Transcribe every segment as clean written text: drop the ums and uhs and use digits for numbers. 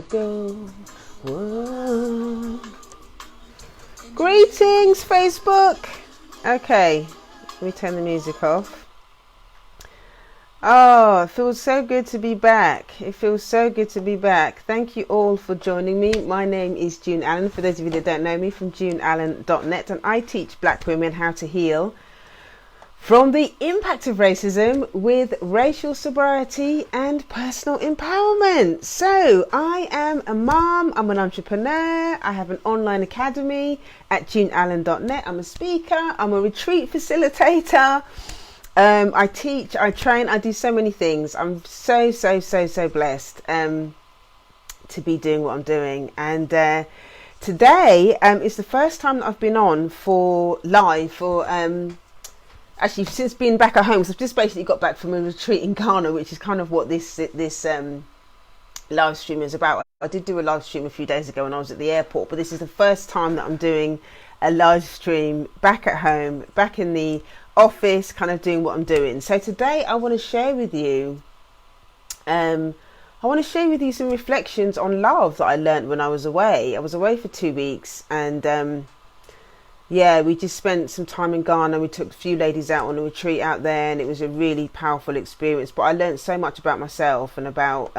Go. Whoa. Greetings, Facebook. Okay, let me turn the music off. Oh, it feels so good to be back. It feels so good to be back. Thank you all for joining me. My name is June Allen, for those of you that don't know me, from juneallen.net, and I teach black women how to heal from the impact of racism with racial sobriety and personal empowerment. So I am a mom, I'm an entrepreneur, I have an online academy at juneallen.net. I'm a speaker, I'm a retreat facilitator, I teach, I train, I do so many things. I'm so blessed to be doing what I'm doing. And today is the first time that I've been on for live for actually, since being back at home. So I've just basically got back from a retreat in Ghana, which is kind of what this live stream is about. I did do a live stream a few days ago when I was at the airport, but this is the first time that I'm doing a live stream back at home, back in the office, kind of doing what I'm doing. So today I want to share with you, some reflections on love that I learned when I was away. I was away for 2 weeks, and yeah, we just spent some time in Ghana. We took a few ladies out on a retreat out there, and it was a really powerful experience. But I learned so much about myself and about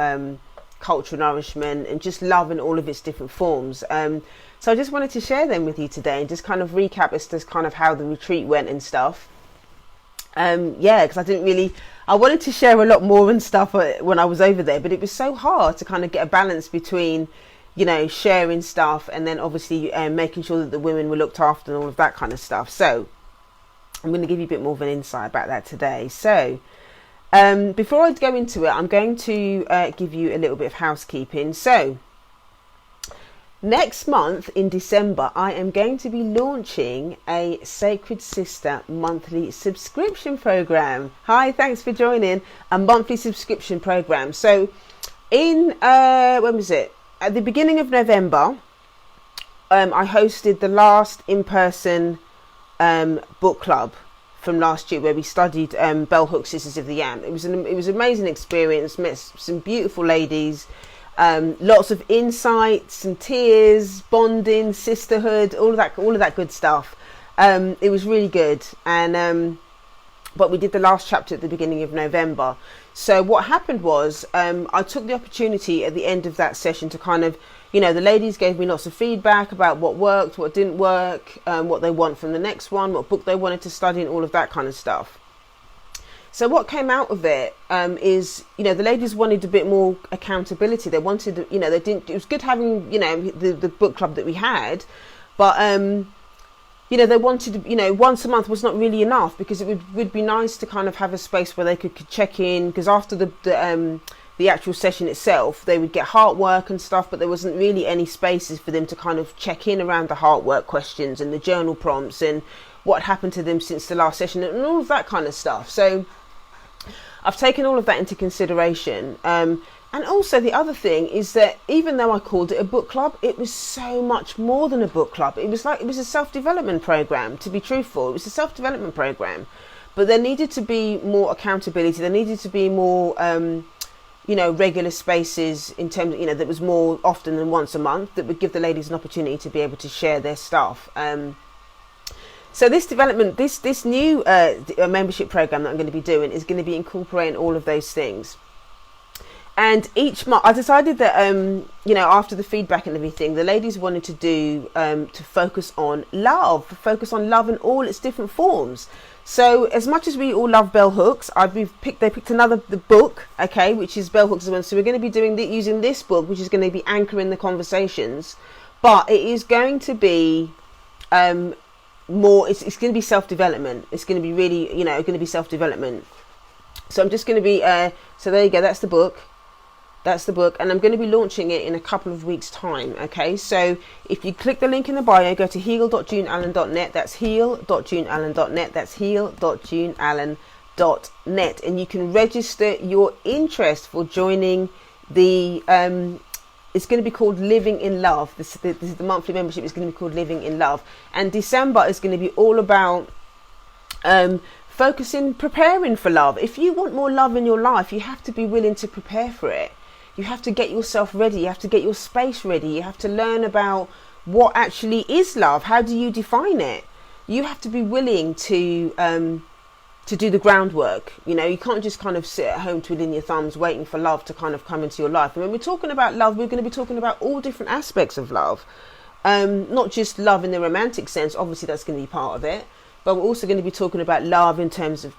cultural nourishment and just love in all of its different forms. So I just wanted to share them with you today and just kind of recap as to kind of how the retreat went and stuff. Yeah, because I wanted to share a lot more and stuff when I was over there, but it was so hard to kind of get a balance between, you know, sharing stuff and then obviously making sure that the women were looked after and all of that kind of stuff. So I'm going to give you a bit more of an insight about that today. So before I go into it, I'm going to give you a little bit of housekeeping. So next month in December, I am going to be launching a Sacred Sister monthly subscription program. Hi, thanks for joining. A monthly subscription program. So in, when was it? At the beginning of November, I hosted the last in-person book club from last year, where we studied Bell Hooks' Sisters of the Yam. It was an amazing experience. Met some beautiful ladies, lots of insights and tears, bonding, sisterhood, all of that good stuff. It was really good, and but we did the last chapter at the beginning of November. So what happened was, I took the opportunity at the end of that session to kind of, you know, the ladies gave me lots of feedback about what worked, what didn't work, what they want from the next one, what book they wanted to study, and all of that kind of stuff. So what came out of it is, you know, the ladies wanted a bit more accountability. They wanted, you know, they didn't. It was good having, you know, the book club that we had, but you know, they wanted, you know, once a month was not really enough, because it would be nice to kind of have a space where they could check in, because after the actual session itself, they would get heart work and stuff, but there wasn't really any spaces for them to kind of check in around the heart work questions and the journal prompts and what happened to them since the last session and all of that kind of stuff. So I've taken all of that into consideration. And also the other thing is that even though I called it a book club, it was so much more than a book club. It was a self-development program, to be truthful. It was a self-development program, but there needed to be more accountability. There needed to be more, you know, regular spaces in terms of, you know, that was more often than once a month, that would give the ladies an opportunity to be able to share their stuff. So this new membership program that I'm going to be doing is going to be incorporating all of those things. And each month, I decided that, you know, after the feedback and everything, the ladies wanted to do, to focus on love in all its different forms. So as much as we all love bell hooks, they picked the book, okay, which is Bell Hooks. So we're going to be using this book, which is going to be anchoring the conversations, but it is going to be, more, it's going to be self-development. It's going to be really, you know, going to be self-development. So I'm just going to be, so there you go, that's the book. And I'm going to be launching it in a couple of weeks' time. Okay, so if you click the link in the bio, go to heal.juneallen.net. That's heal.juneallen.net. That's heal.juneallen.net, and you can register your interest for joining the. It's going to be called Living in Love. This is the monthly membership. Is going to be called Living in Love, and December is going to be all about preparing for love. If you want more love in your life, you have to be willing to prepare for it. you have to get yourself ready. You have to get your space ready. You have to learn about what actually is love. How do you define it? You have to be willing to do the groundwork. You know, you can't just kind of sit at home twiddling your thumbs waiting for love to kind of come into your life. And when we're talking about love, we're going to be talking about all different aspects of love, not just love in the romantic sense. Obviously that's going to be part of it, but we're also going to be talking about love in terms of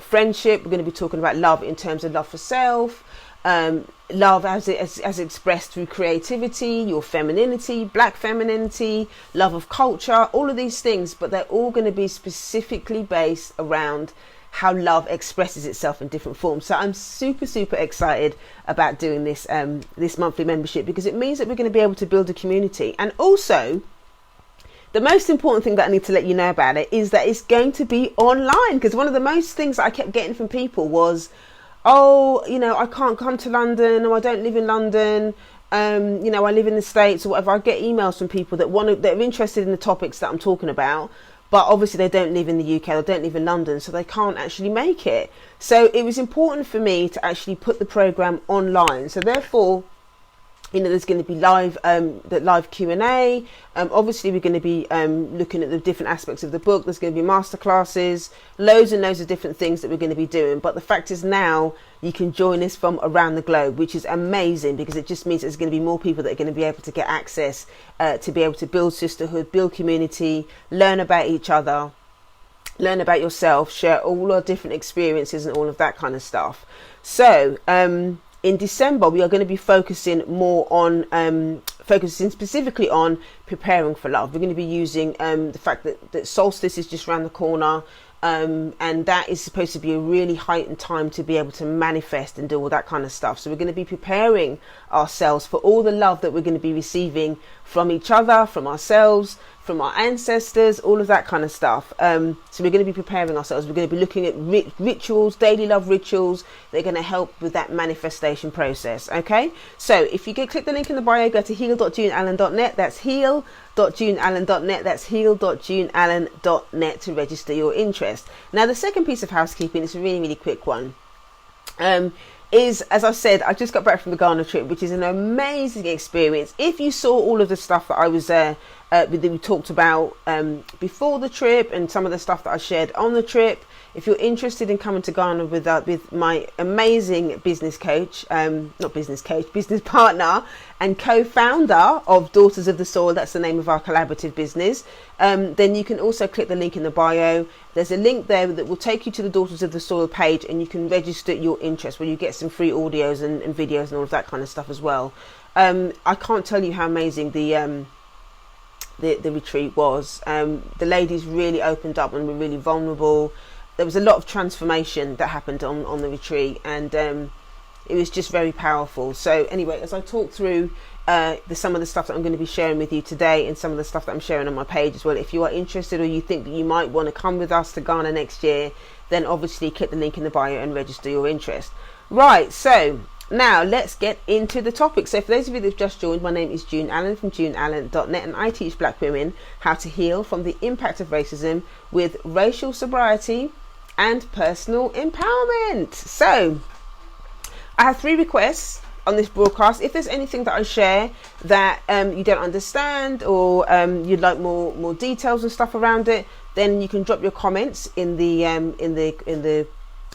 friendship. We're going to be talking about love in terms of love for self, love as expressed through creativity, your femininity, black femininity, love of culture, all of these things, but they're all going to be specifically based around how love expresses itself in different forms. So I'm super excited about doing this this monthly membership, because it means that we're going to be able to build a community. And also, the most important thing that I need to let you know about it is that it's going to be online, because one of the most things I kept getting from people was, oh, you know, I can't come to London, or I don't live in London, you know, I live in the States or whatever. I get emails from people that that are interested in the topics that I'm talking about, but obviously they don't live in the UK, or don't live in London, so they can't actually make it. So it was important for me to actually put the program online. So therefore, you know, there's going to be live Q&A. Obviously, we're going to be looking at the different aspects of the book. There's going to be masterclasses, loads and loads of different things that we're going to be doing. But the fact is, now you can join us from around the globe, which is amazing, because it just means there's going to be more people that are going to be able to get access to be able to build sisterhood, build community, learn about each other, learn about yourself, share all our different experiences and all of that kind of stuff. So, in December, we are going to be focusing more on, focusing specifically on preparing for love. We're going to be using the fact that solstice is just around the corner, and that is supposed to be a really heightened time to be able to manifest and do all that kind of stuff. So we're going to be preparing ourselves for all the love that we're going to be receiving from each other, from ourselves, from our ancestors, all of that kind of stuff. So we're going to be preparing ourselves. We're going to be looking at rituals, daily love rituals. They're going to help with that manifestation process. Okay, so if you click the link in the bio, go to heal.juneallen.net. That's heal.juneallen.net. That's heal.juneallen.net to register your interest. Now, the second piece of housekeeping is a really quick one. Is, as I said, I just got back from the Ghana trip, which is an amazing experience. If you saw all of the stuff that I was that we talked about before the trip, and some of the stuff that I shared on the trip, if you're interested in coming to Ghana with my amazing business coach, business partner and co-founder of Daughters of the Soil, that's the name of our collaborative business, then you can also click the link in the bio. There's a link there that will take you to the Daughters of the Soil page, and you can register your interest, where you get some free audios and videos and all of that kind of stuff as well. I can't tell you how amazing the retreat was. The ladies really opened up and were really vulnerable. There was a lot of transformation that happened on the retreat, and it was just very powerful. So anyway, as I talk through some of the stuff that I'm going to be sharing with you today, and some of the stuff that I'm sharing on my page as well, if you are interested, or you think that you might want to come with us to Ghana next year, then obviously click the link in the bio and register your interest. Right, so now let's get into the topic. So for those of you that have just joined, my name is June Allen from juneallen.net, and I teach black women how to heal from the impact of racism with racial sobriety and personal empowerment. So I have 3 requests on this broadcast. If there's anything that I share that you don't understand, or you'd like more details and stuff around it, then you can drop your comments in the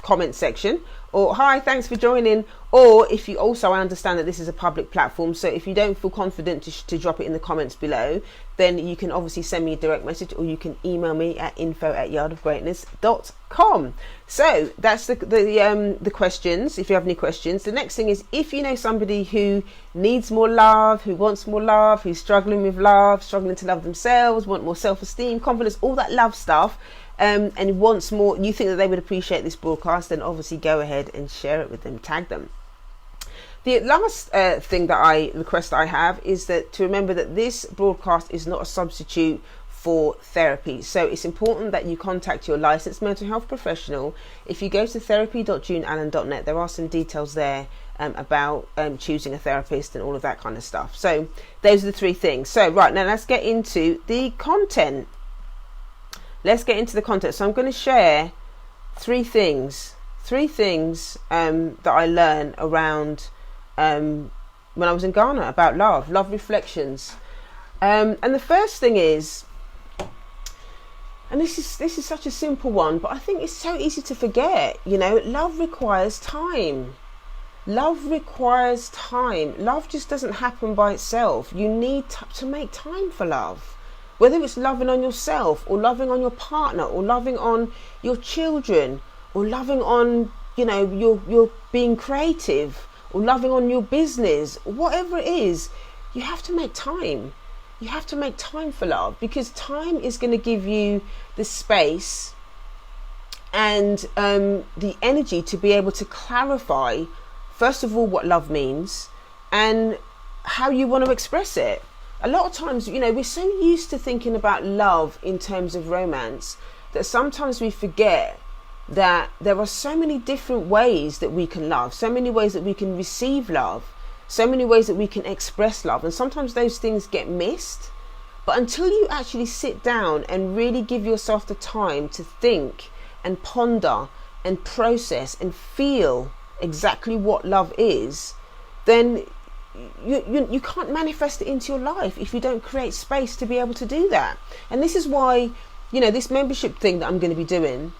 comment section, or hi, thanks for joining. Or if you also, I understand that this is a public platform, so if you don't feel confident to drop it in the comments below, then you can obviously send me a direct message, or you can email me at info@yardofgreatness.com. So that's the questions. If you have any questions, the next thing is, if you know somebody who needs more love, who wants more love, who's struggling with love, struggling to love themselves, want more self-esteem, confidence, all that love stuff, and wants more, you think that they would appreciate this broadcast, then obviously go ahead and share it with them, tag them. The last request that I have is that to remember that this broadcast is not a substitute for therapy. So it's important that you contact your licensed mental health professional. If you go to therapy.juneallen.net, there are some details there about choosing a therapist and all of that kind of stuff. So those are the 3 things. So right, now let's get into the content. So I'm going to share 3 three things that I learned around when I was in Ghana about love reflections. And the first thing is, and this is such a simple one, but I think it's so easy to forget, love requires time. Love requires time. Love just doesn't happen by itself. You need to make time for love. Whether it's loving on yourself, or loving on your partner, or loving on your children, or loving on, your being creative, or loving on your business, whatever it is, you have to make time. You have to make time for love, because time is going to give you the space and the energy to be able to clarify, first of all, what love means and how you want to express it. A lot of times, we're so used to thinking about love in terms of romance that sometimes we forget that there are so many different ways that we can love, so many ways that we can receive love, so many ways that we can express love, and sometimes those things get missed. But until you actually sit down and really give yourself the time to think and ponder and process and feel exactly what love is, then you can't manifest it into your life if you don't create space to be able to do that. And this is why, this membership thing that I'm going to be doing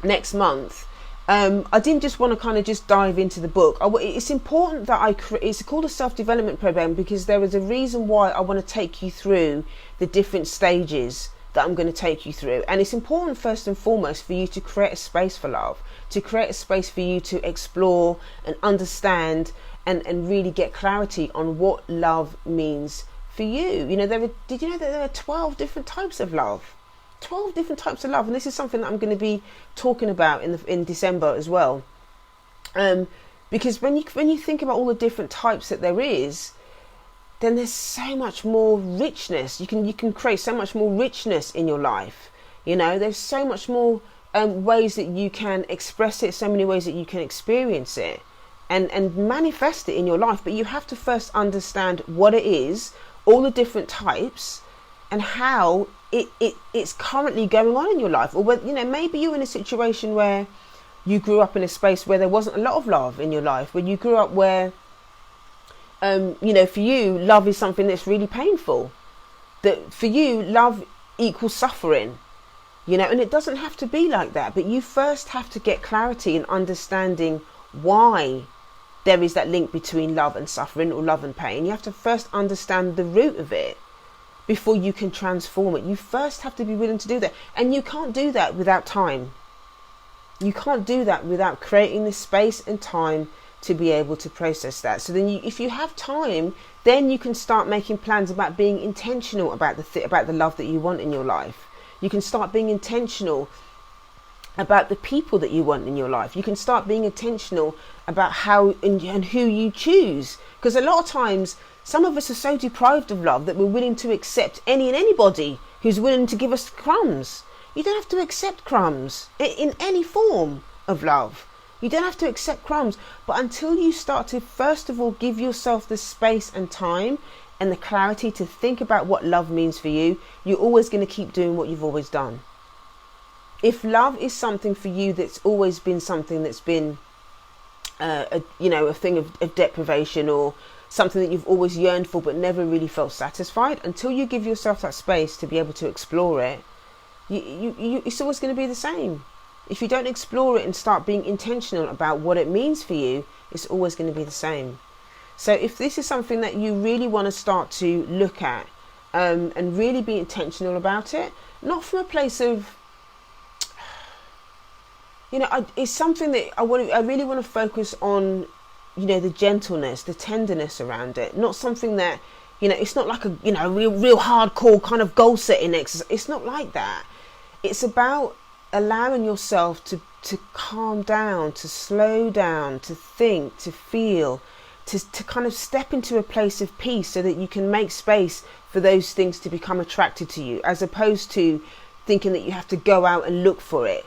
next month, I didn't just want to kind of just dive into the book. It's important that it's called a self-development program, because there is a reason why I want to take you through the different stages that I'm going to take you through. And it's important, first and foremost, for you to create a space for love, to create a space for you to explore and understand and really get clarity on what love means for you. Did you know that there are 12 different types of love? 12 different types of love, and this is something that I'm going to be talking about in December as well. Because when you think about all the different types that there is, then there's so much more richness. You can create so much more richness in your life. There's so much more ways that you can express it, so many ways that you can experience it and manifest it in your life. But you have to first understand what it is, all the different types, and how it's currently going on in your life. Or maybe you're in a situation where you grew up in a space where there wasn't a lot of love in your life, where you grew up where for you, love is something that's really painful. That for you, love equals suffering, and it doesn't have to be like that. But you first have to get clarity and understanding why there is that link between love and suffering, or love and pain. You have to first understand the root of it before you can transform it. You first have to be willing to do that. And you can't do that without time. You can't do that without creating the space and time to be able to process that. So then if you have time, then you can start making plans about being intentional about the love that you want in your life. You can start being intentional about the people that you want in your life. You can start being intentional about how and who you choose. Because a lot of times, some of us are so deprived of love that we're willing to accept any and anybody who's willing to give us crumbs. You don't have to accept crumbs in any form of love. You don't have to accept crumbs. But until you start to, first of all, give yourself the space and time and the clarity to think about what love means for you, you're always going to keep doing what you've always done. If love is something for you that's always been something that's been a thing of deprivation, or something that you've always yearned for but never really felt satisfied, until you give yourself that space to be able to explore it, it's always going to be the same. If you don't explore it and start being intentional about what it means for you, it's always going to be the same. So if this is something that you really want to start to look at and really be intentional about it, not from a place of, it's something that I really want to focus on, the gentleness, the tenderness around it. Not something that, it's not like a, real hardcore kind of goal setting exercise. It's not like that. It's about allowing yourself to calm down, to slow down, to think, to feel, to kind of step into a place of peace, so that you can make space for those things to become attracted to you, as opposed to thinking that you have to go out and look for it.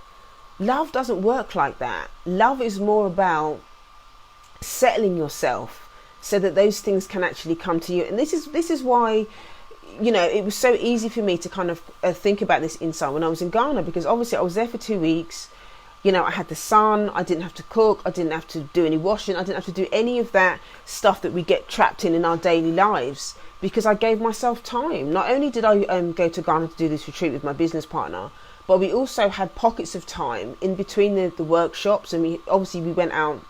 Love doesn't work like that. Love is more about settling yourself so that those things can actually come to you. And this is why, it was so easy for me to kind of think about this insight when I was in Ghana, because obviously I was there for 2 weeks. I had the sun, I didn't have to cook, I didn't have to do any washing, I didn't have to do any of that stuff that we get trapped in our daily lives, because I gave myself time. Not only did I go to Ghana to do this retreat with my business partner, but we also had pockets of time in between the workshops, and we went out.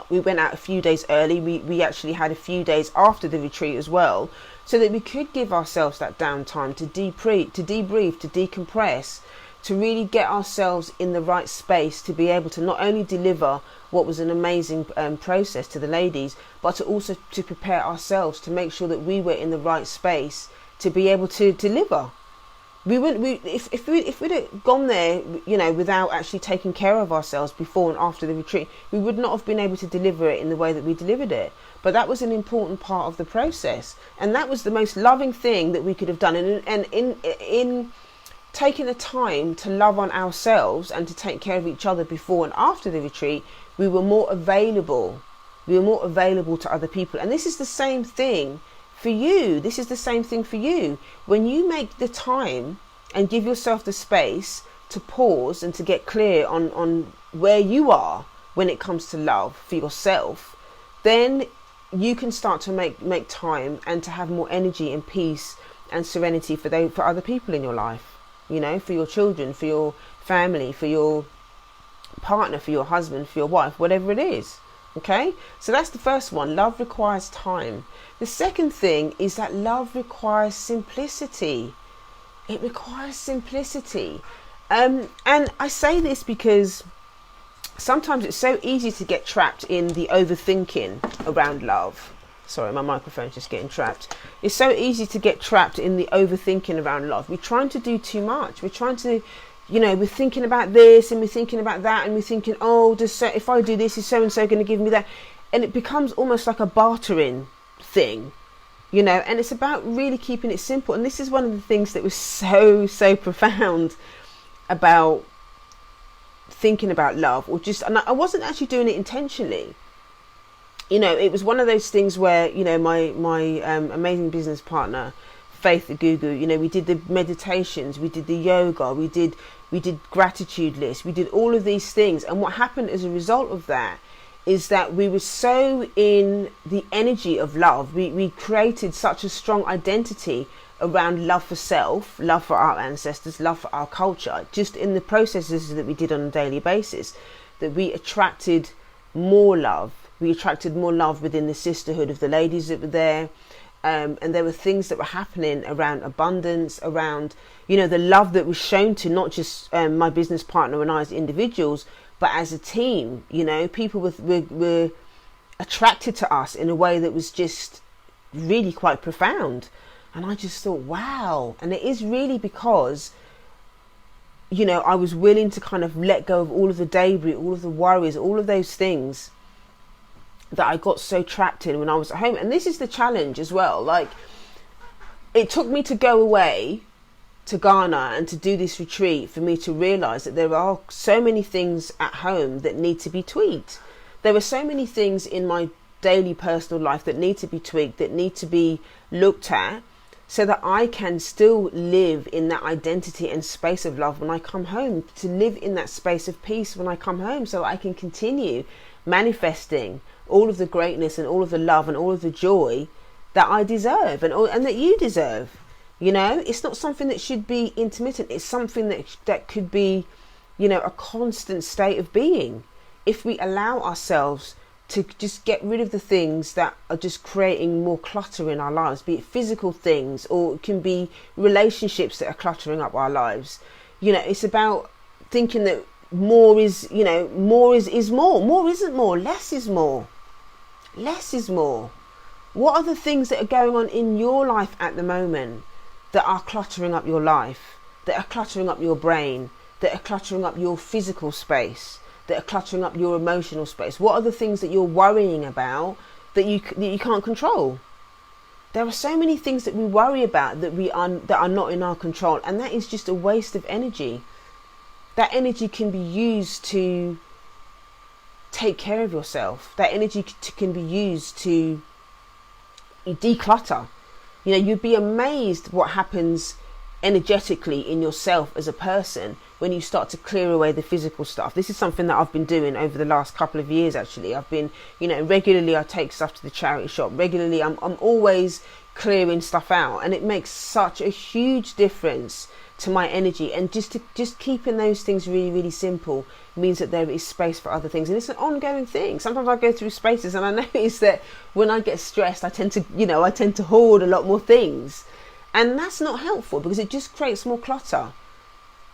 We went out a few days early. We actually had a few days after the retreat as well, so that we could give ourselves that downtime to debrief, to decompress, to really get ourselves in the right space to be able to not only deliver what was an amazing process to the ladies, but to also to prepare ourselves to make sure that we were in the right space to be able to deliver. If we'd have gone there, without actually taking care of ourselves before and after the retreat, we would not have been able to deliver it in the way that we delivered it. But that was an important part of the process, and that was the most loving thing that we could have done. And in taking the time to love on ourselves and to take care of each other before and after the retreat, we were more available. We were more available to other people, and this is the same thing for you. This is the same thing for you. When you make the time and give yourself the space to pause and to get clear on where you are when it comes to love for yourself, then you can start to make time and to have more energy and peace and serenity for other people in your life. For your children, for your family, for your partner, for your husband, for your wife, whatever it is. Okay, so that's the first one. Love requires time. The second thing is that love requires simplicity. It requires simplicity. And I say this because sometimes it's so easy to get trapped in the overthinking around love. Sorry, my microphone's just getting trapped. It's so easy to get trapped in the overthinking around love. We're trying to do too much. We're trying to, we're thinking about this and we're thinking about that, and we're thinking, if I do this, is so-and-so going to give me that? And it becomes almost like a bartering thing, and it's about really keeping it simple. And this is one of the things that was so profound about thinking about love, and I wasn't actually doing it intentionally. It was one of those things where, my amazing business partner, Faith the Guru, we did the meditations, we did the yoga, we did gratitude lists, we did all of these things. And what happened as a result of that is that we were so in the energy of love. We created such a strong identity around love for self, love for our ancestors, love for our culture, just in the processes that we did on a daily basis, that we attracted more love. We attracted more love within the sisterhood of the ladies that were there. And there were things that were happening around abundance, around, the love that was shown to not just my business partner and I as individuals, but as a team. People were attracted to us in a way that was just really quite profound. And I just thought, wow. And it is really because, I was willing to kind of let go of all of the debris, all of the worries, all of those things that I got so trapped in when I was at home. And this is the challenge as well. Like, it took me to go away to Ghana and to do this retreat for me to realize that there are so many things at home that need to be tweaked. There are so many things in my daily personal life that need to be tweaked, that need to be looked at, so that I can still live in that identity and space of love when I come home, to live in that space of peace when I come home, so that I can continue manifesting all of the greatness and all of the love and all of the joy that I deserve and that you deserve. It's not something that should be intermittent. It's something that could be, a constant state of being, if we allow ourselves to just get rid of the things that are just creating more clutter in our lives, be it physical things, or it can be relationships that are cluttering up our lives. It's about thinking that more is more. More isn't more. Less is more. Less is more. What are the things that are going on in your life at the moment that are cluttering up your life, that are cluttering up your brain, that are cluttering up your physical space, that are cluttering up your emotional space? What are the things that you're worrying about that you can't control? There are so many things that we worry about that are not in our control, and that is just a waste of energy. That energy can be used to take care of yourself. That energy can be used to declutter. You'd be amazed what happens energetically in yourself as a person when you start to clear away the physical stuff. This is something that I've been doing over the last couple of years. Actually, I've been, regularly I take stuff to the charity shop. Regularly I'm always clearing stuff out, and it makes such a huge difference to my energy. And just keeping those things really, really simple means that there is space for other things, and it's an ongoing thing. Sometimes I go through spaces and I notice that when I get stressed, I tend to hoard a lot more things, and that's not helpful because it just creates more clutter.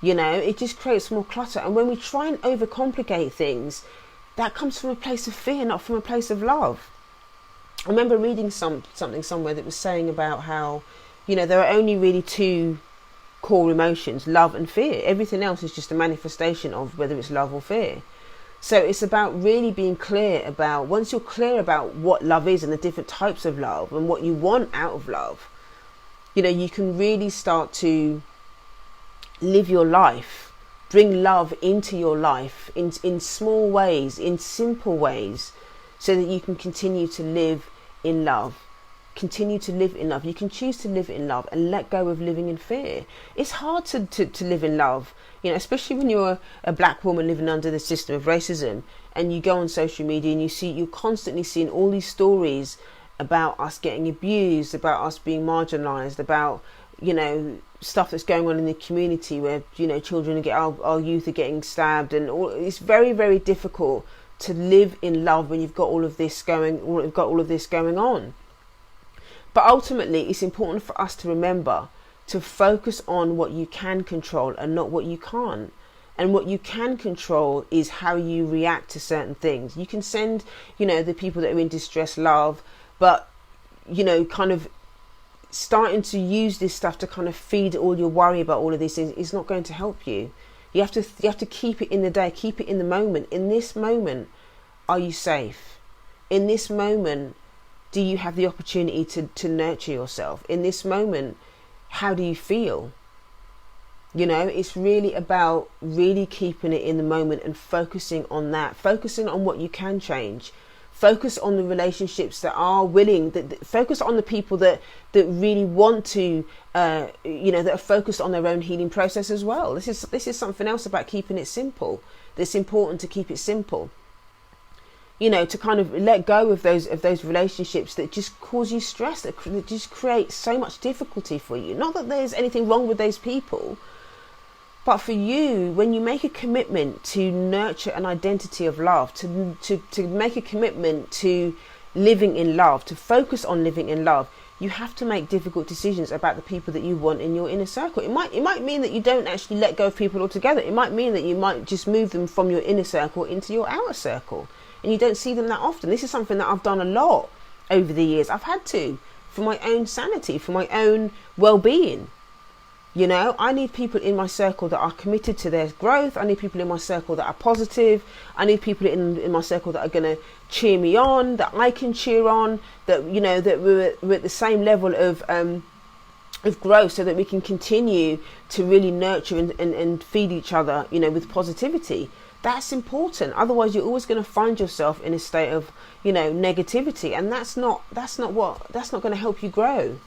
It just creates more clutter. And when we try and overcomplicate things, that comes from a place of fear, not from a place of love. I remember reading something somewhere that was saying about how, there are only really two core emotions, love and fear. Everything else is just a manifestation of whether it's love or fear. So it's about really being clear about, once you're clear about what love is and the different types of love and what you want out of love, you can really start to live your life, bring love into your life in small ways, in simple ways, so that you can continue to live in love. Continue to live in love. You can choose to live in love and let go of living in fear. It's hard to live in love, especially when you're a black woman living under the system of racism, and you go on social media and you're constantly seeing all these stories about us getting abused, about us being marginalized, about stuff that's going on in the community where children our youth are getting stabbed, and all. It's very, very difficult to live in love when you've got all of this going on. But ultimately, it's important for us to remember to focus on what you can control and not what you can't. And what you can control is how you react to certain things. You can send, the people that are in distress love, but, kind of starting to use this stuff to kind of feed all your worry about all of these things is not going to help you. You have to keep it in the day, keep it in the moment. In this moment, are you safe? In this moment, do you have the opportunity to nurture yourself? In this moment, how do you feel? It's really about really keeping it in the moment and focusing on that, focusing on what you can change. Focus on the relationships that are willing, focus on the people that really want to, that are focused on their own healing process as well. This is something else about keeping it simple. It's important to keep it simple. To kind of let go of those relationships that just cause you stress, that just create so much difficulty for you. Not that there's anything wrong with those people, but for you, when you make a commitment to nurture an identity of love, to make a commitment to living in love, to focus on living in love, you have to make difficult decisions about the people that you want in your inner circle. It might mean that you don't actually let go of people altogether. It might mean that you might just move them from your inner circle into your outer circle, and you don't see them that often. This is something that I've done a lot over the years. I've had to, for my own sanity, for my own well-being. I need people in my circle that are committed to their growth. I need people in my circle that are positive. I need people in my circle that are going to cheer me on, that I can cheer on, that, that we're at the same level of growth, so that we can continue to really nurture and feed each other, with positivity. That's important. Otherwise, you're always going to find yourself in a state of, negativity. And that's not going to help you grow.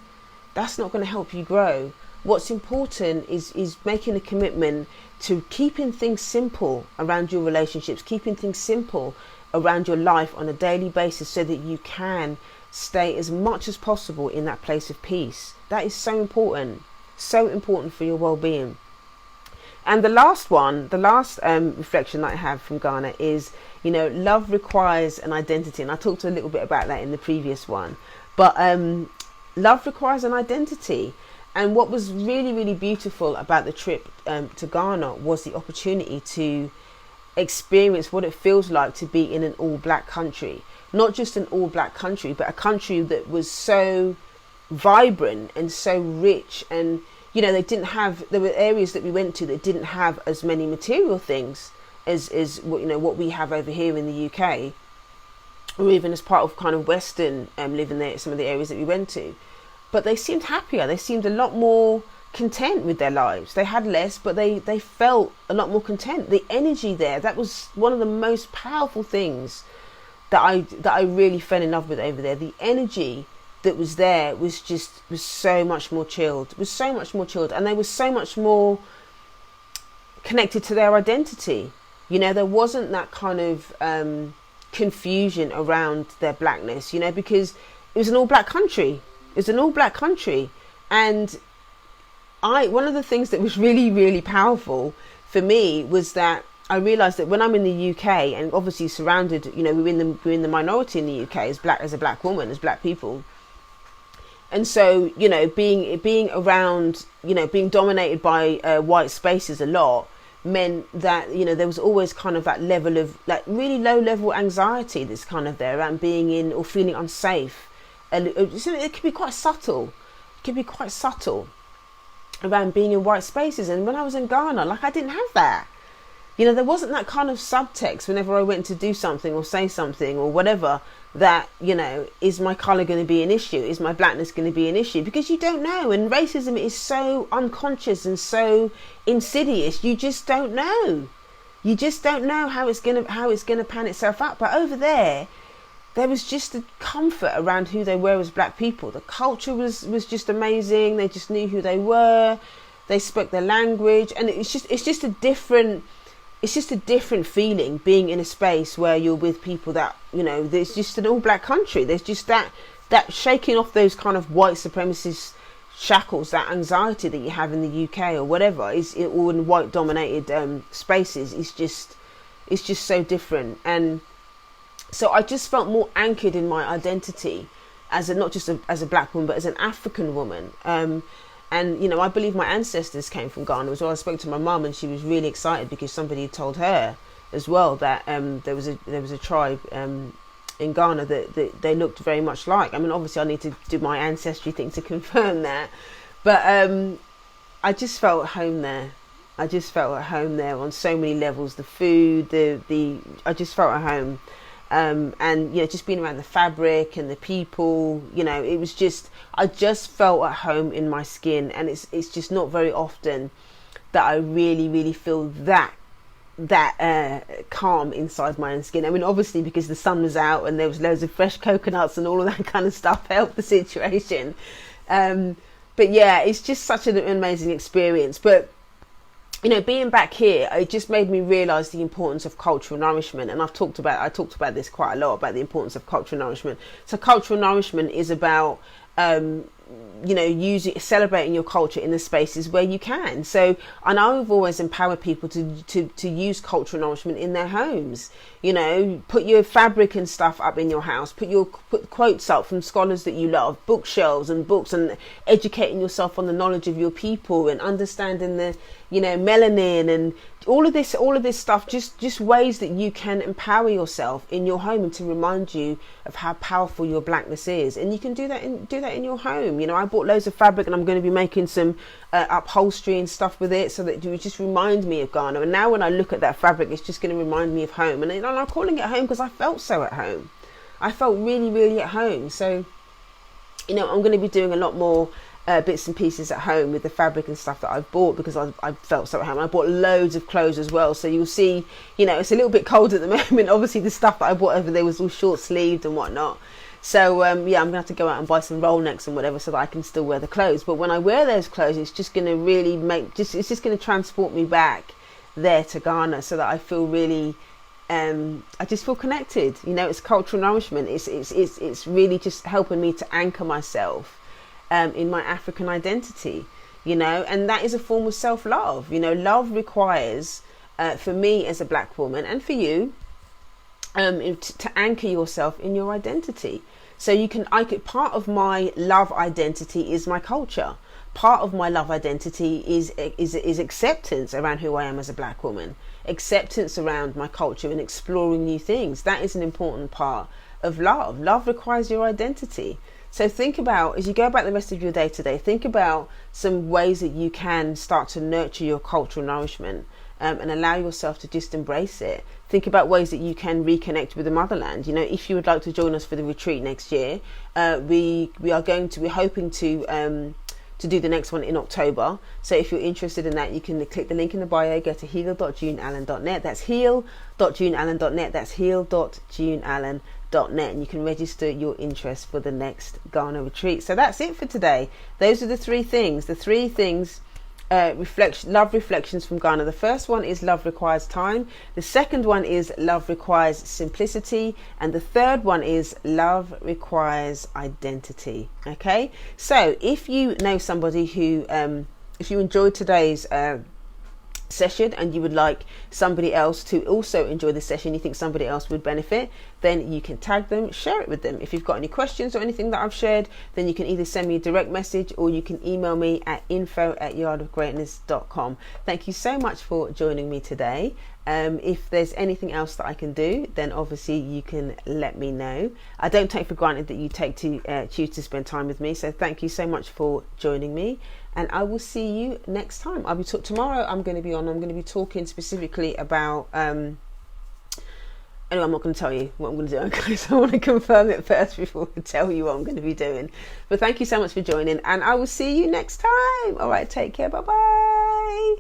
That's not going to help you grow. What's important is making a commitment to keeping things simple around your relationships, keeping things simple around your life on a daily basis, so that you can stay as much as possible in that place of peace. That is so important for your well-being. And the last reflection that I have from Ghana is, love requires an identity. And I talked a little bit about that in the previous one. But love requires an identity. And what was really, really beautiful about the trip to Ghana was the opportunity to experience what it feels like to be in an all-black country. Not just an all-black country, but a country that was so vibrant and so rich. And, there were areas that we went to that didn't have as many material things as what we have over here in the UK, or even as part of kind of Western living there, some of the areas that we went to. But they seemed happier. They seemed a lot more content with their lives. They had less, but they felt a lot more content. The energy there, that was one of the most powerful things that I really fell in love with over there. The energy that was there was so much more chilled. It was so much more chilled, and they were so much more connected to their identity. You know, there wasn't that kind of confusion around their blackness, you know, because it was an all black country. It was an all black country. And one of the things that was really, really powerful for me was that I realised that when I'm in the UK, and obviously surrounded, you know, we're in the minority in the UK as a black woman, as black people. And so, you know, being around, you know, being dominated by white spaces a lot meant that, you know, there was always kind of that level of like really low level anxiety that's kind of there around being in or feeling unsafe. And it could be quite subtle. It could be quite subtle around being in white spaces. And when I was in Ghana, like, I didn't have that. You know, there wasn't that kind of subtext whenever I went to do something or say something or whatever that, you know, is my colour going to be an issue? Is my blackness going to be an issue? Because you don't know. And racism is so unconscious and so insidious. You just don't know. You just don't know how it's going to pan itself out. But over there was just a comfort around who they were as black people. The culture was just amazing. They just knew who they were. They spoke their language, and it's just a different feeling being in a space where you're with people that, you know, there's just an all black country. There's just that shaking off those kind of white supremacist shackles, that anxiety that you have in the UK or whatever, or in white dominated spaces. It's just so different. And so I just felt more anchored in my identity not just as a black woman, but as an African woman. And, you know, I believe my ancestors came from Ghana as well. I spoke to my mum, and she was really excited because somebody told her as well that there was a tribe in Ghana that they looked very much like. I mean, obviously I need to do my ancestry thing to confirm that. But I just felt at home there. I just felt at home there on so many levels. The food, I just felt at home. And, you know, just being around the fabric and the people, you know, I just felt at home in my skin. And it's just not very often that I really, really feel that calm inside my own skin. I mean, obviously because the sun was out and there was loads of fresh coconuts and all of that kind of stuff helped the situation. But yeah, it's just such an amazing experience. But, you know, being back here, it just made me realise the importance of cultural nourishment. And I talked about this quite a lot, about the importance of cultural nourishment. So cultural nourishment is about, you know, celebrating your culture in the spaces where you can. So, and I've always empowered people to use cultural nourishment in their homes. You know, put your fabric and stuff up in your house, put quotes up from scholars that you love, bookshelves and books, and educating yourself on the knowledge of your people and understanding the, you know, melanin and all of this stuff, just ways that you can empower yourself in your home and to remind you of how powerful your blackness is. And you can do that in your home. You know, I bought loads of fabric and I'm going to be making some upholstery and stuff with it, so that it would just remind me of Ghana. And now when I look at that fabric, it's just going to remind me of home. And I'm calling it home because I felt so at home. I felt really, really at home. So, you know, I'm going to be doing a lot more bits and pieces at home with the fabric and stuff that I've bought, because I felt so at home. I bought loads of clothes as well, so you'll see, you know, it's a little bit cold at the moment. Obviously the stuff that I bought over there was all short sleeved and whatnot. So yeah, I'm gonna have to go out and buy some roll necks and whatever so that I can still wear the clothes. But when I wear those clothes, it's just gonna really it's just gonna transport me back there to Ghana, so that I feel really I just feel connected. You know, it's cultural nourishment. It's really just helping me to anchor myself in my African identity, you know, and that is a form of self-love. You know, love requires, for me as a black woman, and for you, to anchor yourself in your identity. So part of my love identity is my culture. Part of my love identity is acceptance around who I am as a black woman, acceptance around my culture and exploring new things. That is an important part of love. Love requires your identity. So think about, as you go about the rest of your day today, think about some ways that you can start to nurture your cultural nourishment, and allow yourself to just embrace it. Think about ways that you can reconnect with the motherland. You know, if you would like to join us for the retreat next year, we're hoping to do the next one in October. So if you're interested in that, you can click the link in the bio, go to heal.juneallen.net. That's heal.juneallen.net. That's heal.juneallen.net. and you can register your interest for the next Ghana retreat. So that's it for today. Those are the three things. Love reflections from Ghana. The first one is love requires time. The second one is love requires simplicity. And the third one is love requires identity. Okay, so if you know somebody who, if you enjoyed today's session and you would like somebody else to also enjoy the session, you think somebody else would benefit, then you can tag them, share it with them. If you've got any questions or anything that I've shared, then you can either send me a direct message or you can email me at info@yardofgreatness.com. Thank you so much for joining me today. If there's anything else that I can do, then obviously you can let me know. I don't take for granted that you choose to spend time with me, so thank you so much for joining me, and I will see you next time. Tomorrow I'm going to be talking specifically about anyway, I'm not going to tell you what I'm going to do, okay, so I want to confirm it first before I tell you what I'm going to be doing. But thank you so much for joining, and I will see you next time. All right, take care, bye bye.